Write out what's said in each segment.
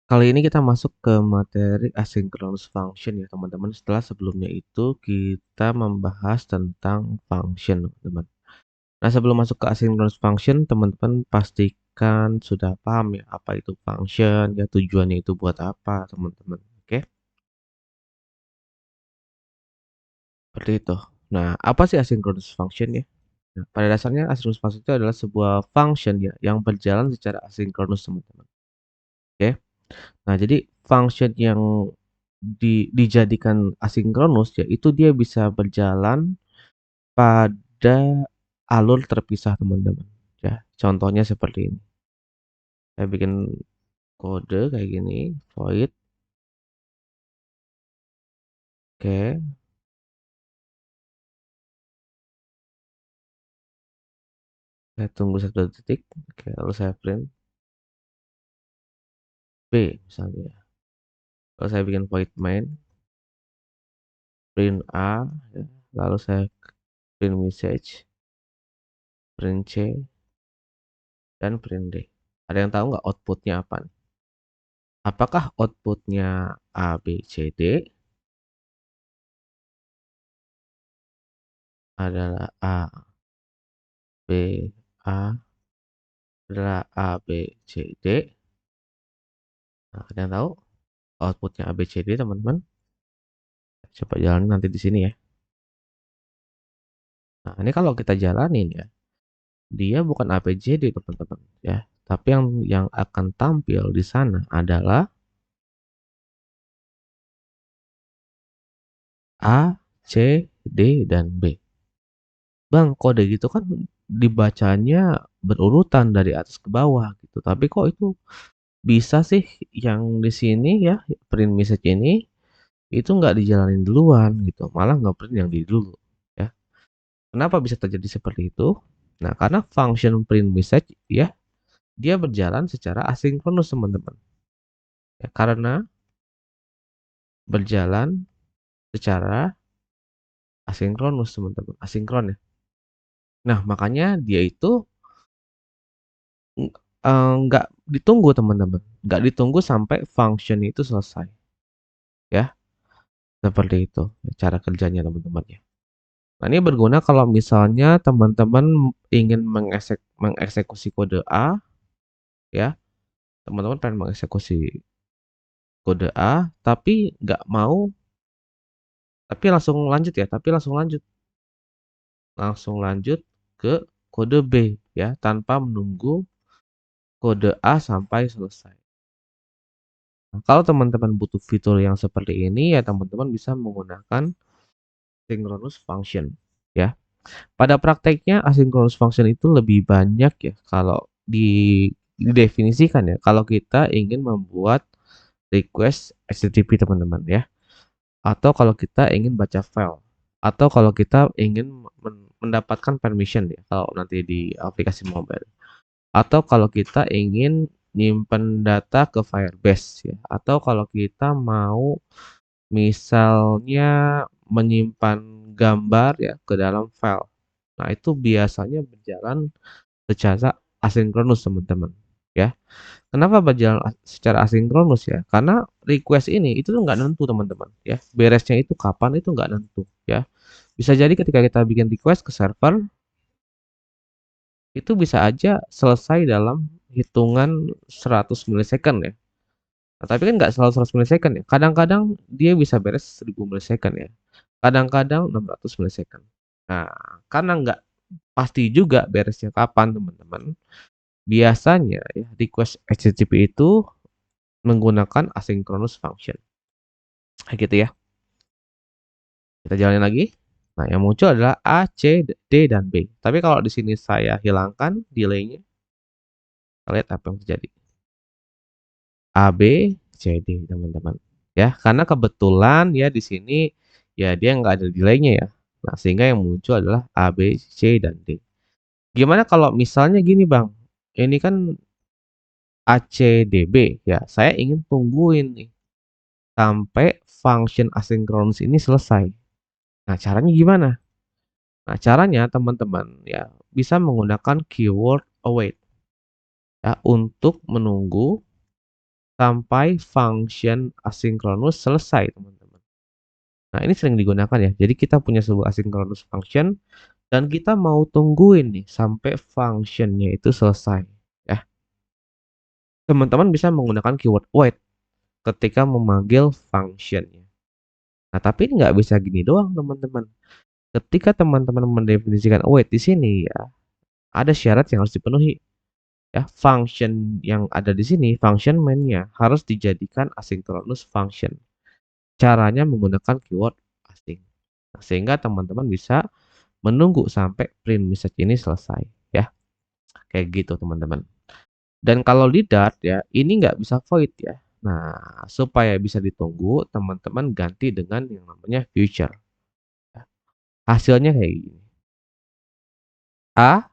Kali ini kita masuk ke materi asynchronous function ya teman-teman. Setelah sebelumnya itu kita membahas tentang function teman-teman. Nah sebelum masuk ke asynchronous function teman-teman pastikan sudah paham ya apa itu function ya, tujuannya itu buat apa teman-teman. Oke, seperti itu. Nah apa sih asynchronous function ya? Nah, pada dasarnya asynchronous function itu adalah sebuah function ya yang berjalan secara asinkronus teman-teman. Oke. Nah, jadi function yang dijadikan asinkronus ya, itu dia bisa berjalan pada alur terpisah, teman-teman, ya. Contohnya seperti ini. Saya bikin kode kayak gini, void, oke. Saya tunggu 1 detik, oke, lalu saya print B misalnya. Lalu saya bikin void main, print A, ya. Lalu saya print message, print C, dan print D. Ada yang tahu nggak outputnya apa nih? Apakah outputnya A, B, C, D adalah B, A adalah A, B, C, D. Nah, ada yang tahu outputnya A, B, C, D, teman-teman? Coba jalanin nanti di sini ya. Nah, ini kalau kita jalanin ya, dia bukan A, B, C, D, teman-teman, ya. Tapi yang akan tampil di sana adalah A, C, D, dan B. Bang, kode gitu kan dibacanya berurutan dari atas ke bawah gitu. Tapi kok itu bisa sih yang di sini ya, print message ini itu nggak dijalanin duluan gitu, malah nge-print yang di dulu ya. Kenapa bisa terjadi seperti itu? Nah, karena function print message ya, dia berjalan secara asinkronus teman-teman. Ya, karena berjalan secara asinkronus teman-teman, asinkron ya. Nah, makanya dia itu nggak ditunggu teman-teman, nggak ditunggu sampai function itu selesai ya. Seperti itu cara kerjanya teman-teman ya. Nah, ini berguna kalau misalnya teman-teman ingin mengeksekusi kode A ya, teman-teman pengen mengeksekusi kode A, tapi nggak mau, tapi langsung lanjut ya, tapi langsung lanjut ke kode B ya, tanpa menunggu kode A sampai selesai. Nah, kalau teman-teman butuh fitur yang seperti ini ya, teman-teman bisa menggunakan synchronous function ya. Pada prakteknya asynchronous function itu lebih banyak ya kalau didefinisikan ya, kalau kita ingin membuat request HTTP teman-teman ya, atau kalau kita ingin baca file, atau kalau kita ingin mendapatkan permission ya kalau nanti di aplikasi mobile, atau kalau kita ingin nyimpen data ke Firebase ya, atau kalau kita mau misalnya menyimpan gambar ya ke dalam file. Nah, itu biasanya berjalan secara asinkronus, teman-teman. Ya. Kenapa berjalan secara asinkronus ya? Karena request ini itu tuh nggak nentu, teman-teman. Ya, beresnya itu kapan itu nggak nentu. Ya, bisa jadi ketika kita bikin request ke server itu bisa aja selesai dalam hitungan 100 milisecond ya. Nah, tapi kan nggak selalu 100 milisecond ya. Kadang-kadang dia bisa beres 1000 milisecond ya. Kadang-kadang 600 milisecond. Nah, karena nggak pasti juga beresnya kapan, teman-teman. Biasanya ya request HTTP itu menggunakan asynchronous function. Kayak gitu ya. Kita jalanin lagi. Nah, yang muncul adalah A, C, D, dan B. Tapi kalau di sini saya hilangkan delay-nya, kita lihat apa yang terjadi. A, B, C, D, teman-teman. Ya, karena kebetulan ya di sini ya dia nggak ada delay-nya ya. Nah, sehingga yang muncul adalah A, B, C, dan D. Gimana kalau misalnya gini, Bang? Ini kan ACDB ya. Saya ingin tungguin nih sampai function asynchronous ini selesai. Nah, caranya gimana? Nah, caranya teman-teman ya bisa menggunakan keyword await ya untuk menunggu sampai function asinkronus selesai, teman-teman. Nah, ini sering digunakan ya. Jadi kita punya sebuah asynchronous function dan kita mau tungguin nih sampai functionnya itu selesai ya. Teman-teman bisa menggunakan keyword wait ketika memanggil functionnya. Nah, tapi nggak bisa gini doang, teman-teman. Ketika teman-teman mendefinisikan wait di sini ya, ada syarat yang harus dipenuhi. Ya, function yang ada di sini, function main-nya harus dijadikan asynchronous function. Caranya menggunakan keyword async. Nah, sehingga teman-teman bisa menunggu sampai print message ini selesai ya. Kayak gitu, teman-teman. Dan kalau di Dart ya, ini nggak bisa void ya. Nah, supaya bisa ditunggu, teman-teman ganti dengan yang namanya future. Ya. Hasilnya kayak gini. A,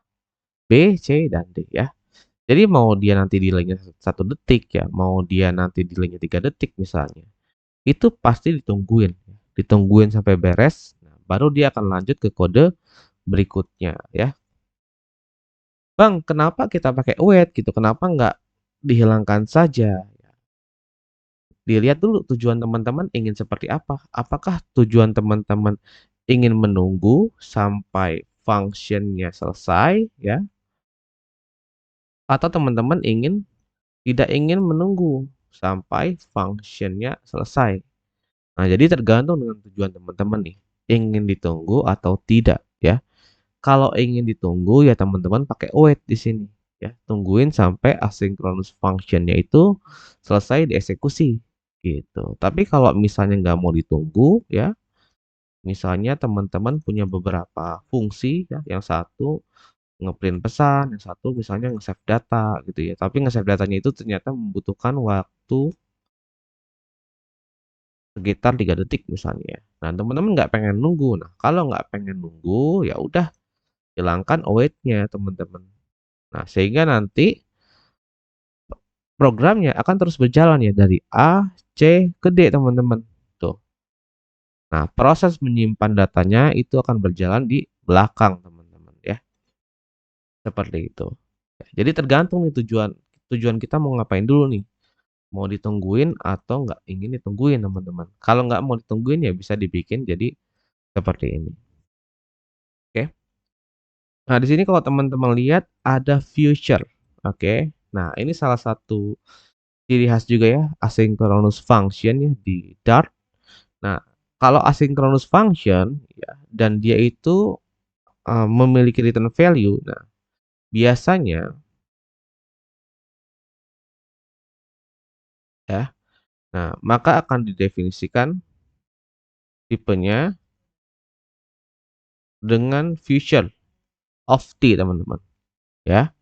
B, C, dan D ya. Jadi mau dia nanti delaynya 1 detik ya, mau dia nanti delaynya 3 detik misalnya, itu pasti ditungguin. Ditungguin sampai beres, nah, baru dia akan lanjut ke kode berikutnya ya. Bang, kenapa kita pakai wait gitu? Kenapa nggak dihilangkan saja? Dilihat dulu tujuan teman-teman ingin seperti apa. Apakah tujuan teman-teman ingin menunggu sampai functionnya selesai ya? Atau teman-teman tidak ingin menunggu sampai functionnya selesai. Nah, jadi tergantung dengan tujuan teman-teman nih. Ingin ditunggu atau tidak ya. Kalau ingin ditunggu ya teman-teman pakai wait di sini ya. Tungguin sampai asynchronous functionnya itu selesai dieksekusi gitu. Tapi kalau misalnya nggak mau ditunggu ya, misalnya teman-teman punya beberapa fungsi ya, yang satu ngeprint pesan, yang satu misalnya nge-save data gitu ya. Tapi nge-save datanya itu ternyata membutuhkan waktu sekitar 3 detik misalnya. Nah, teman-teman nggak pengen nunggu. Nah, kalau nggak pengen nunggu ya udah hilangkan await-nya teman-teman. Nah, sehingga nanti programnya akan terus berjalan ya dari A, C, ke D teman-teman. Tuh. Nah, proses menyimpan datanya itu akan berjalan di belakang teman-teman ya. Seperti itu. Jadi tergantung nih tujuan tujuan kita mau ngapain dulu nih. Mau ditungguin atau nggak ingin ditungguin teman-teman. Kalau nggak mau ditungguin ya bisa dibikin jadi seperti ini. Oke. Nah, di sini kalau teman-teman lihat ada future. Oke. Nah, ini salah satu ciri khas juga ya asynchronous function ya di Dart. Nah, kalau asynchronous function ya dan dia itu memiliki return value. Nah, biasanya ya. Nah, maka akan didefinisikan tipenya dengan future of t, teman-teman. Ya.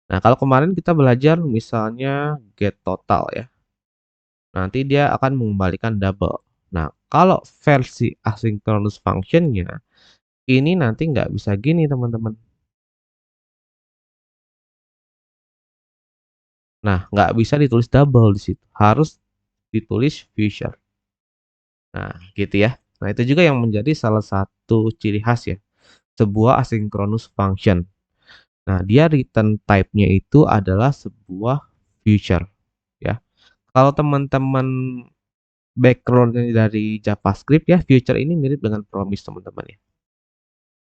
Nah, kalau kemarin kita belajar misalnya get total ya. Nanti dia akan mengembalikan double. Nah, kalau versi asynchronous function-nya ini nanti nggak bisa gini, teman-teman. Nah, nggak bisa ditulis double di situ. Harus ditulis future. Nah, gitu ya. Nah, itu juga yang menjadi salah satu ciri khas ya, sebuah asynchronous function. Nah, dia return type-nya itu adalah sebuah future ya. Kalau teman-teman background-nya dari JavaScript ya, future ini mirip dengan promise teman-teman ya.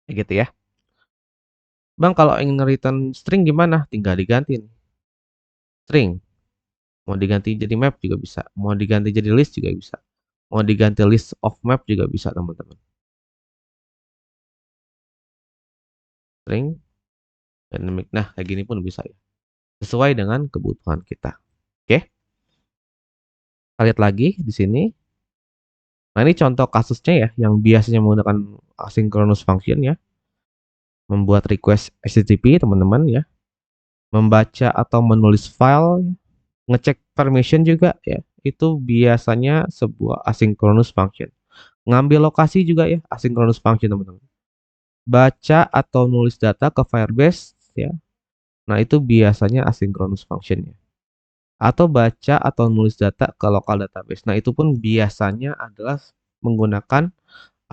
Kayak gitu ya. Bang, kalau ingin return string gimana? Tinggal diganti nih. String. Mau diganti jadi map juga bisa. Mau diganti jadi list juga bisa. Mau diganti list of map juga bisa, teman-teman. String dynamic. Nah, kayak gini pun bisa ya. Sesuai dengan kebutuhan kita. Oke. Kita lihat lagi di sini. Nah, ini contoh kasusnya ya, yang biasanya menggunakan asynchronous function ya. Membuat request HTTP, teman-teman ya. Membaca atau menulis file, ngecek permission juga ya. Itu biasanya sebuah asynchronous function. Ngambil lokasi juga ya, asynchronous function, teman-teman. Baca atau nulis data ke Firebase ya. Nah, itu biasanya asynchronous function-nya. Atau baca atau nulis data ke local database. Nah, itu pun biasanya adalah menggunakan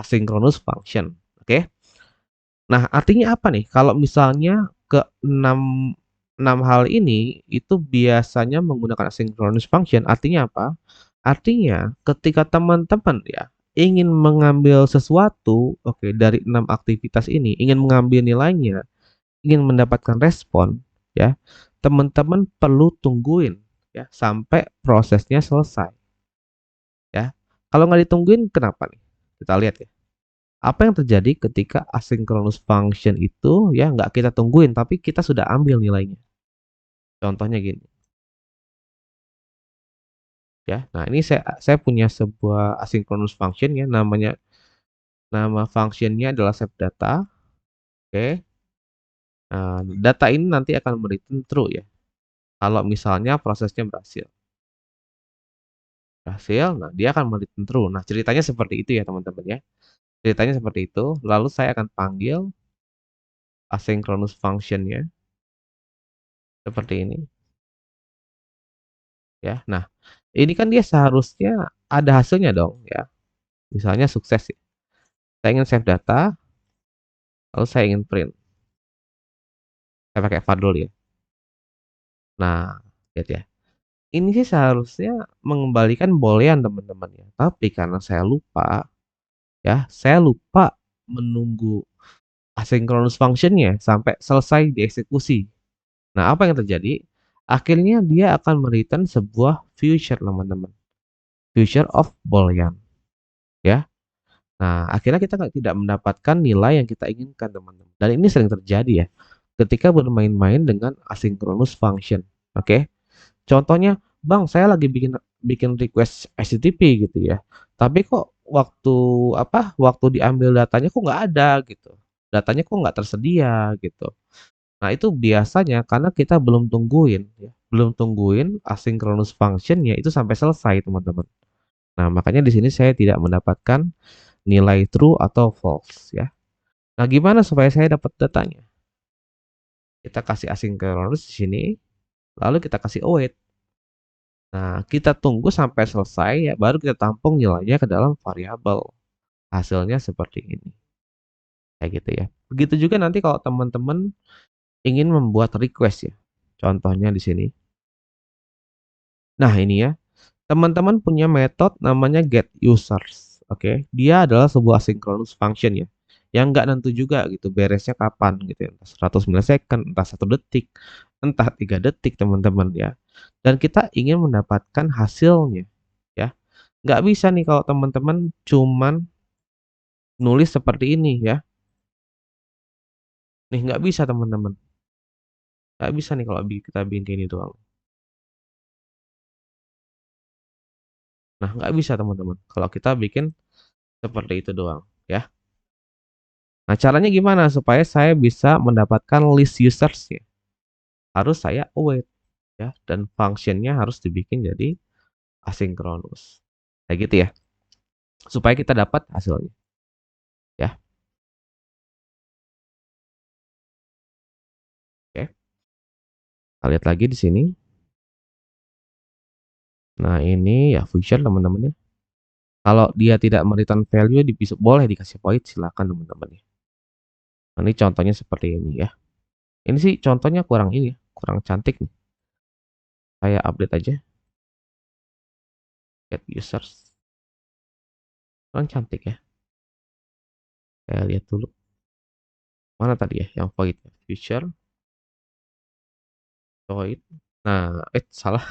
asynchronous function. Oke. Nah, artinya apa nih? Kalau misalnya ke 6 6 hal ini itu biasanya menggunakan asynchronous function, artinya apa? Artinya ketika teman-teman ya ingin mengambil sesuatu, oke, dari 6 aktivitas ini, ingin mengambil nilainya, ingin mendapatkan respon, ya, teman-teman perlu tungguin ya sampai prosesnya selesai, ya. Kalau nggak ditungguin kenapa nih? Kita lihat ya. Apa yang terjadi ketika asynchronous function itu ya nggak kita tungguin, tapi kita sudah ambil nilainya. Contohnya gini, ya. Nah, ini saya punya sebuah asynchronous function ya, nama functionnya adalah save data. Oke. Nah, data ini nanti akan return true ya. Kalau misalnya prosesnya berhasil. Berhasil, nah dia akan return true. Nah, ceritanya seperti itu ya, teman-teman ya. Ceritanya seperti itu. Lalu saya akan panggil asynchronous functionnya seperti ini ya. Nah, ini kan dia seharusnya ada hasilnya dong ya. Misalnya sukses ya. Saya ingin save data, lalu saya ingin print. Saya pakai Fadul ya. Nah, lihat ya. Ini sih seharusnya mengembalikan boolean teman-teman ya. Tapi karena saya lupa ya, saya lupa menunggu asynchronous functionnya sampai selesai dieksekusi. Nah, apa yang terjadi? Akhirnya dia akan return sebuah future teman-teman. Future of boolean ya. Nah, akhirnya kita tidak mendapatkan nilai yang kita inginkan, teman-teman. Dan ini sering terjadi ya, ketika bermain-main dengan asynchronous function. Oke, contohnya, Bang, saya lagi bikin bikin request HTTP gitu ya. Tapi kok waktu diambil datanya kok nggak ada gitu. Datanya kok nggak tersedia gitu. Nah, itu biasanya karena kita belum tungguin asynchronous function-nya itu sampai selesai, teman-teman. Nah, makanya di sini saya tidak mendapatkan nilai true atau false ya. Nah, gimana supaya saya dapat datanya? Kita kasih asynchronous di sini, lalu kita kasih await. Nah, kita tunggu sampai selesai ya, baru kita tampung nilainya ke dalam variabel. Hasilnya seperti ini. Kayak gitu ya. Begitu juga nanti kalau teman-teman ingin membuat request ya. Contohnya di sini. Nah, ini ya. Teman-teman punya metode namanya getUsers. Oke, dia adalah sebuah asynchronous function ya. Yang nggak nentu juga gitu beresnya kapan gitu ya. Entah 100 milisecond, entah 1 detik, entah 3 detik teman-teman ya. Dan kita ingin mendapatkan hasilnya ya. Nggak bisa nih kalau teman-teman cuman nulis seperti ini ya. Nih nggak bisa teman-teman. Nggak bisa nih kalau kita bikin ini doang. Nah nggak bisa teman-teman. Kalau kita bikin seperti itu doang ya. Nah, caranya gimana supaya saya bisa mendapatkan list usersnya? Harus saya await ya, dan functionnya harus dibikin jadi asynchronous. Kayak gitu ya, supaya kita dapat hasilnya ya. Oke, kita lihat lagi di sini. Nah, ini ya future teman-teman ya. Kalau dia tidak mereturn value, boleh dikasih void, silakan teman-teman ya. Nah, ini contohnya seperti ini ya. Ini sih contohnya kurang ini ya, kurang cantik nih. Saya update aja. Get users. Kurang cantik ya. Saya lihat dulu. Mana tadi ya yang void? Future void. Nah, salah.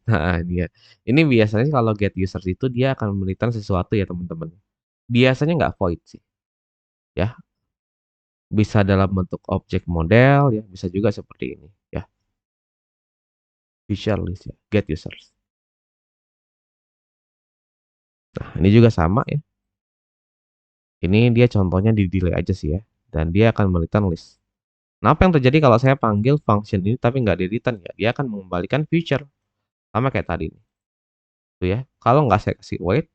Nah, dia. Ini biasanya kalau get users itu dia akan mereturn sesuatu ya, teman-teman. Biasanya nggak void sih. Ya, bisa dalam bentuk objek model ya, bisa juga seperti ini ya. Feature list ya, get users. Nah, ini juga sama ya. Ini dia contohnya di delay aja sih ya. Dan dia akan mereturn list. Nah, apa yang terjadi kalau saya panggil function ini tapi nggak di return ya? Dia akan mengembalikan feature. Sama kayak tadi nih. Tuh ya. Kalau nggak saya kasih wait,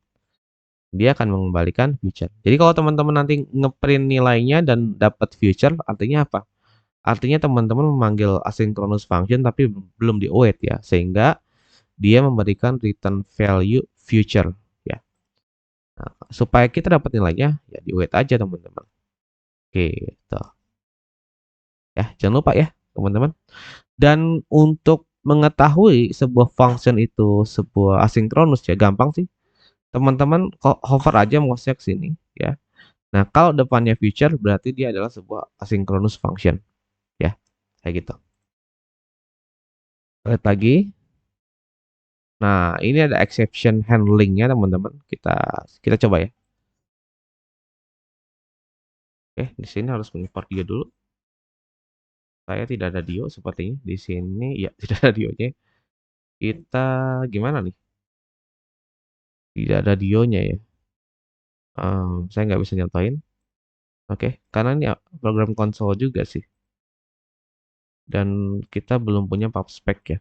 dia akan mengembalikan future. Jadi kalau teman-teman nanti ngeprint nilainya dan dapat future, artinya apa? Artinya teman-teman memanggil asynchronous function tapi belum di await ya, sehingga dia memberikan return value future ya. Nah, supaya kita dapat nilainya ya di await aja teman-teman. Oke, gitu. Ya, jangan lupa ya teman-teman. Dan untuk mengetahui sebuah function itu sebuah asinkronus ya gampang sih. Teman-teman kok hover aja mouse-nya ke sini ya. Nah, kalau depannya future berarti dia adalah sebuah asynchronous function ya. Kayak gitu. Lihat lagi. Nah, ini ada exception handling-nya teman-teman. Kita coba ya. Oke, di sini harus mengimport dia dulu. Saya tidak ada Dio sepertinya di sini. Ya, tidak ada Dio-nya. Kita gimana nih? Tidak ada Dio-nya ya. Saya nggak bisa nyontoin. Oke, karena ini program konsol juga sih. Dan kita belum punya PubSpec ya.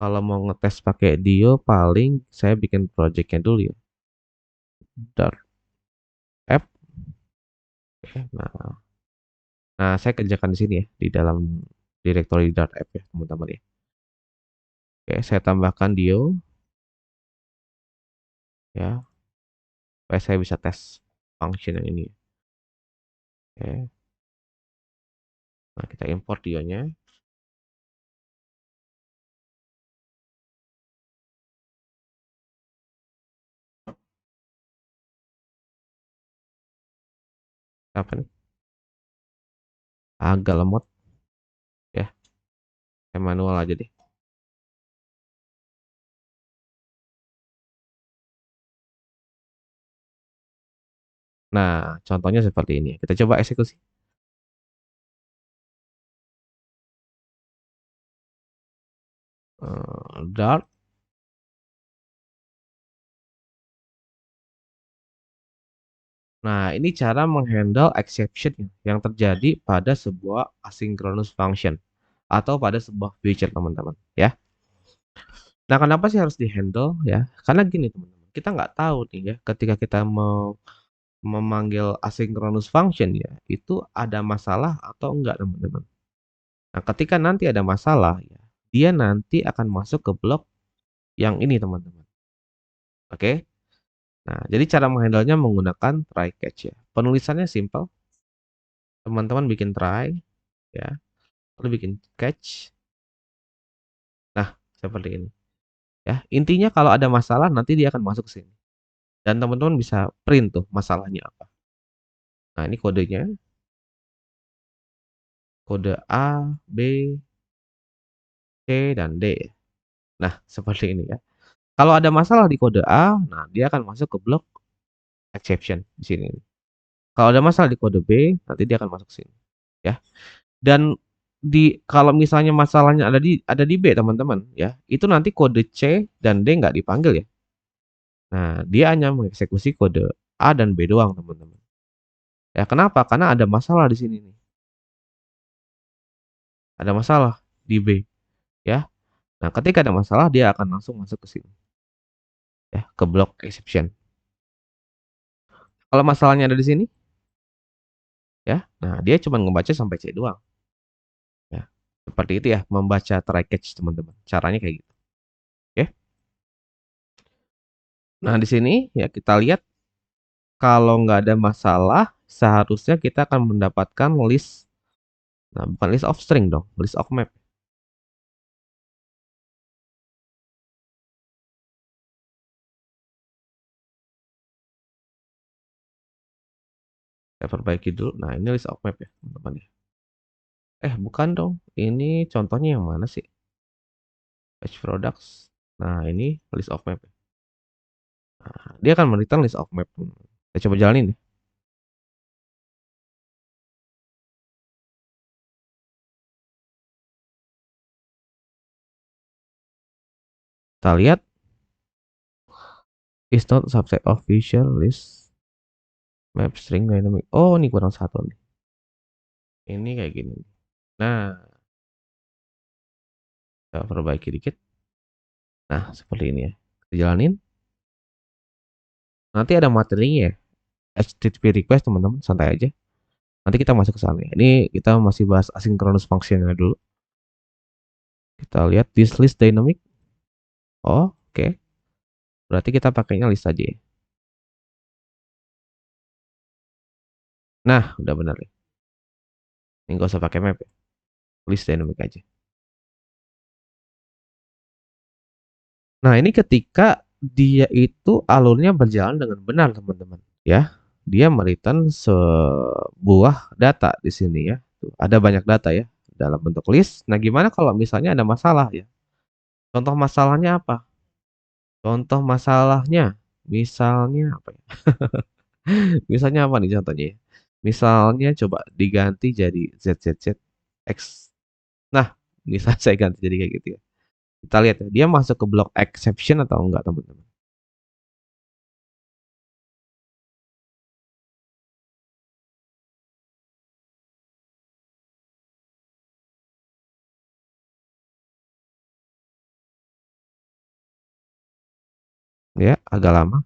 Kalau mau ngetes pakai Dio, paling saya bikin project-nya dulu ya. Dart app. Oke, nah, saya kerjakan di sini ya, di dalam directory Dart app ya, teman-teman ya. Oke, saya tambahkan Dio ya, supaya saya bisa tes function yang ini. Oke, nah kita import Dio-nya. Apa nih? Agak lemot ya, saya manual aja deh. Nah, contohnya seperti ini. Kita coba eksekusi. Dart. Nah, ini cara menghandle exception yang terjadi pada sebuah asynchronous function atau pada sebuah feature, teman-teman, ya. Nah, kenapa sih harus dihandle ya? Karena gini, teman-teman, kita nggak tahu nih ya, ketika kita mau memanggil asynchronous function ya, itu ada masalah atau enggak, teman-teman. Nah, ketika nanti ada masalah ya, dia nanti akan masuk ke blok yang ini, teman-teman. Oke? Nah, jadi cara menghandle-nya menggunakan try catch ya. Penulisannya simple. Teman-teman bikin try ya, lalu bikin catch. Nah, seperti ini. Ya, intinya kalau ada masalah nanti dia akan masuk ke sini. Dan teman-teman bisa print tuh masalahnya apa. Nah, ini kodenya. Kode A, B, C, dan D. Nah, seperti ini ya. Kalau ada masalah di kode A, nah dia akan masuk ke blok exception di sini. Kalau ada masalah di kode B, nanti dia akan masuk ke sini. Ya. Dan kalau misalnya masalahnya ada di B, teman-teman, ya, itu nanti kode C dan D nggak dipanggil ya. Nah, dia hanya mengeksekusi kode A dan B doang, teman-teman. Ya, kenapa? Karena ada masalah di sini nih. Ada masalah di B, ya. Nah, ketika ada masalah dia akan langsung masuk ke sini. Ya, ke blok exception. Kalau masalahnya ada di sini, ya. Nah, dia cuma ngebaca sampai C doang. Ya. Seperti itu ya, membaca try catch, teman-teman. Caranya kayak gitu. Oke. Nah, di sini ya kita lihat kalau nggak ada masalah, seharusnya kita akan mendapatkan list. Nah, bukan list of string dong, list of map. Saya perbaiki dulu. Nah, ini list of map ya, teman-teman ya. Bukan dong. Ini contohnya yang mana sih? Page products. Nah, ini list of map. Nah, dia akan return list of map. Saya coba jalanin ya. Kita lihat is not subset of visual list map string dynamic. Oh, ini kurang satu nih. Ini kayak gini. Nah, kita perbaiki dikit. Nah, seperti ini ya. Kita jalanin. Nanti ada materinya ya. HTTP request, teman-teman, santai aja. Nanti kita masuk ke sana ya. Ini kita masih bahas asynchronous function-nya dulu. Kita lihat this list dynamic. Oh, oke. Berarti kita pakainya list aja ya. Nah, udah benar ya. Ini nggak usah pakai map ya. list dynamic aja. Nah, ini ketika dia itu alurnya berjalan dengan benar, teman-teman, ya. Dia mereturn sebuah data di sini ya. Tuh, ada banyak data ya dalam bentuk list. Nah, gimana kalau misalnya ada masalah ya? Contoh masalahnya apa? Contoh masalahnya misalnya apa ya? Misalnya apa nih contohnya ya? Misalnya coba diganti jadi ZZZX. Nah, misal saya ganti jadi kayak gitu ya. Kita lihat ya, dia masuk ke blok exception atau enggak, teman-teman? Ya, agak lama,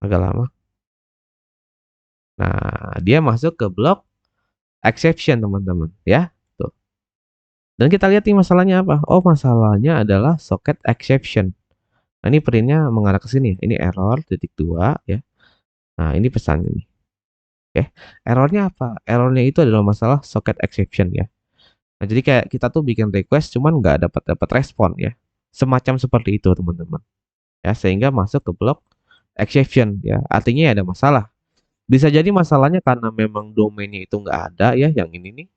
agak lama. Nah, dia masuk ke blok exception, teman-teman, ya. Tuh. Dan kita lihat nih masalahnya apa? Oh, masalahnya adalah socket exception. Nah, ini printnya mengarah ke sini. Ini error titik dua ya. Nah, ini pesan ini. Oke. Errornya apa? Errornya itu adalah masalah socket exception ya. Nah, jadi kayak kita tuh bikin request cuman nggak dapat dapat respon ya. Semacam seperti itu, teman-teman. Ya, sehingga masuk ke blok exception ya. Artinya ya ada masalah. Bisa jadi masalahnya karena memang domainnya itu nggak ada ya, yang ini nih.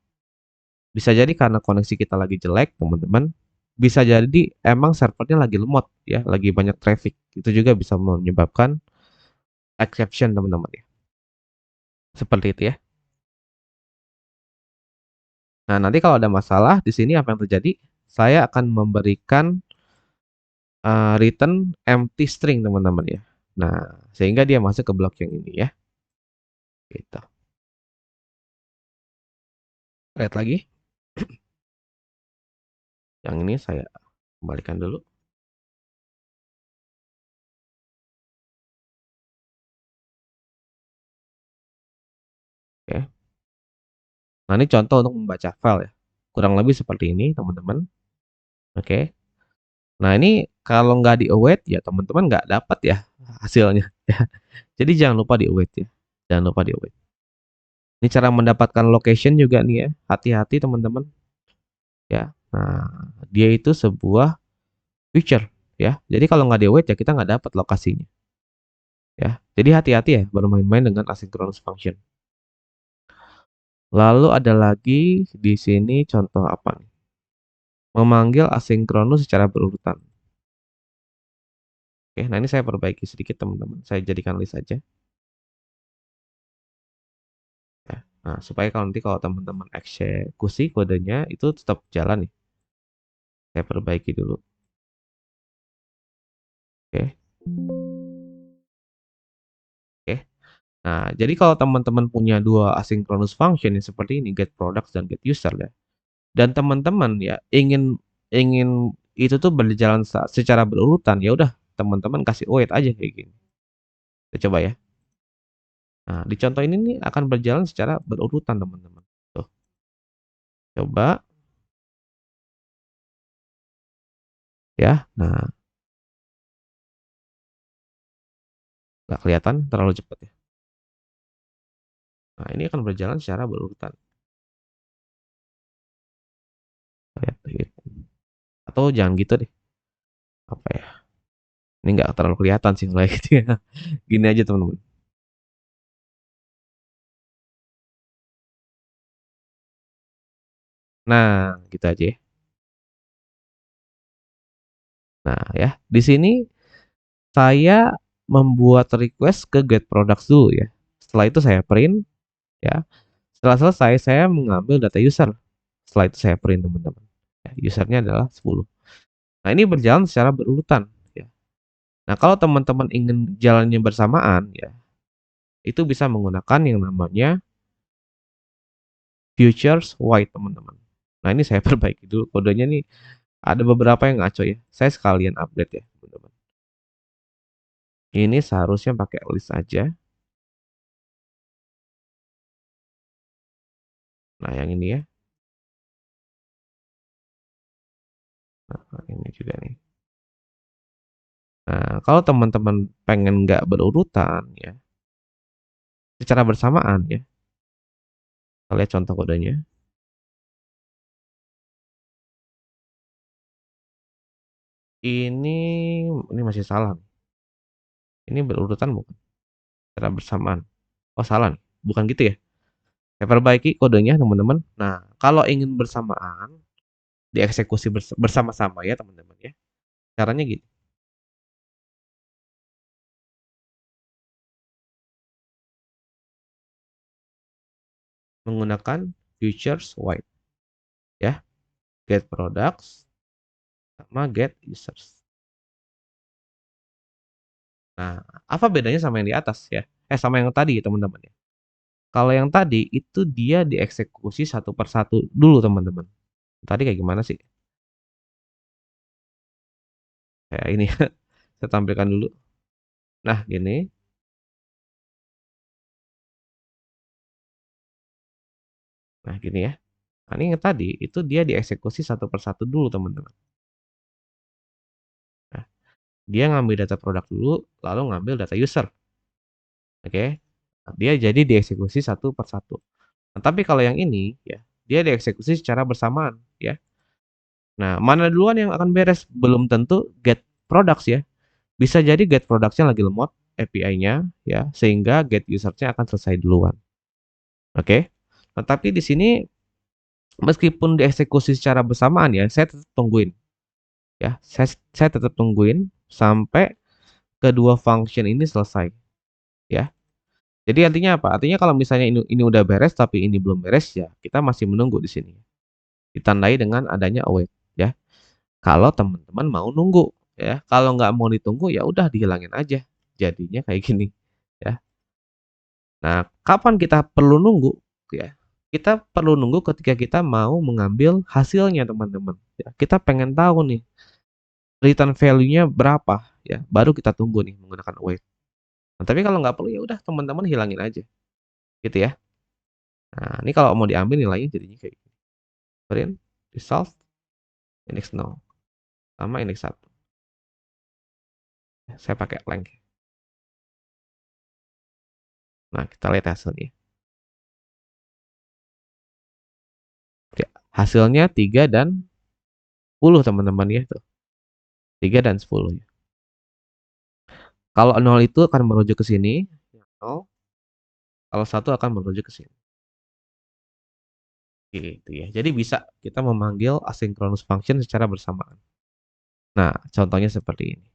Bisa jadi karena koneksi kita lagi jelek, teman-teman. Bisa jadi emang servernya lagi lemot ya, lagi banyak traffic. Itu juga bisa menyebabkan exception, teman-teman ya. Seperti itu ya. Nah, nanti kalau ada masalah di sini apa yang terjadi? Saya akan memberikan return empty string, teman-teman ya. Nah, sehingga dia masuk ke blok yang ini ya. Gitu. Lihat lagi. Yang ini saya kembalikan dulu. Oke. Nah, ini contoh untuk membaca file ya. Kurang lebih seperti ini, teman-teman. Oke. Nah, ini kalau nggak di-await ya teman-teman nggak dapat ya hasilnya. Ya. Jadi jangan lupa di-await ya. Jangan lupa di-await. Ini cara mendapatkan location juga nih ya. Hati-hati teman-teman ya. Nah, dia itu sebuah feature ya. Jadi kalau nggak di-await ya kita nggak dapat lokasinya ya. Jadi hati-hati ya bermain-main dengan asynchronous function. Lalu ada lagi di sini contoh apa nih? Memanggil asinkronus secara berurutan. Oke, nah ini saya perbaiki sedikit teman-teman. Saya jadikan list aja. Ya. Nah, supaya kalau nanti kalau teman-teman eksekusi kodenya itu tetap jalan nih. Saya perbaiki dulu. Oke. Oke. Nah, jadi kalau teman-teman punya dua asynchronous function yang seperti ini, get products dan get user ya. Dan teman-teman ya ingin ingin itu tuh berjalan secara berurutan, ya udah teman-teman kasih wait aja kayak gini. Kita coba ya. Nah, di contoh ini nih akan berjalan secara berurutan, teman-teman. Tuh, coba ya. Nah, nggak kelihatan terlalu cepat ya. Nah, ini akan berjalan secara berurutan. Lihat, gitu. Atau jangan gitu deh. Apa ya? Ini nggak terlalu kelihatan sih mulai gitu ya. Gini aja teman-teman. Nah, gitu aja ya. Nah, ya. Di sini saya membuat request ke get products dulu ya. Setelah itu saya print ya. Setelah selesai saya mengambil data user. Setelah itu saya print, teman-teman. Ya, usernya adalah 10. Nah, ini berjalan secara berurutan ya. Nah, kalau teman-teman ingin jalannya bersamaan ya, itu bisa menggunakan yang namanya futures white, teman-teman. Nah, ini saya perbaiki dulu kodenya nih. Ada beberapa yang ngaco ya. Saya sekalian update ya, teman-teman. Ini seharusnya pakai list aja. Nah, yang ini ya. Nah, ini juga nih. Nah, kalau teman-teman pengen nggak berurutan ya, secara bersamaan ya, Kita lihat contoh kodenya. Ini masih salah. Ini berurutan bukan? Secara bersamaan. Oh, salah nih. Bukan gitu ya? Saya perbaiki kodenya, teman-teman. Nah, kalau ingin bersamaan, dieksekusi bersama-sama ya, teman-teman ya. Caranya gini. Menggunakan futures white ya. Get products sama get users. Nah, apa bedanya sama yang di atas ya? Sama yang tadi teman-teman ya. Kalau yang tadi itu dia dieksekusi satu per satu dulu teman-teman. Tadi kayak gimana sih? Kayak ini saya tampilkan dulu. Nah, gini. Nah, gini ya. Nah, ini yang tadi itu dia dieksekusi satu per satu dulu teman-teman. Nah, dia ngambil data produk dulu, lalu ngambil data user. Oke. Nah, dia jadi dieksekusi satu per satu. Nah, tapi kalau yang ini ya, dia dieksekusi secara bersamaan ya. Nah, mana duluan yang akan beres? Belum tentu get products ya. Bisa jadi get products-nya lagi lemot API-nya ya, sehingga get user-nya akan selesai duluan. Oke. Nah, tapi di sini meskipun dieksekusi secara bersamaan ya, saya tetap tungguin ya. Saya tetap tungguin sampai kedua function ini selesai ya. Jadi artinya apa? Artinya kalau misalnya ini udah beres tapi ini belum beres ya, kita masih menunggu di sini. Ditandai dengan adanya await ya. Kalau teman-teman mau nunggu ya, kalau nggak mau ditunggu ya udah dihilangin aja. Jadinya kayak gini ya. Nah, kapan kita perlu nunggu ya? Kita perlu nunggu ketika kita mau mengambil hasilnya teman-teman. Ya, kita pengen tahu nih return value-nya berapa ya, baru kita tunggu nih menggunakan await. Nah, tapi kalau nggak perlu ya udah teman-teman hilangin aja, gitu ya. Nah, ini kalau mau diambil nilainya jadinya kayak gini. Print, result, index 0, sama index 1. Saya pakai blank. Nah, kita lihat hasilnya. Ya, hasilnya 3 dan 10 teman-teman ya tuh. 3 dan 10 ya. Kalau 0 itu akan merujuk ke sini, 0. Kalau 1 akan merujuk ke sini. Gitu ya. Jadi bisa kita memanggil asynchronous function secara bersamaan. Nah, contohnya seperti ini.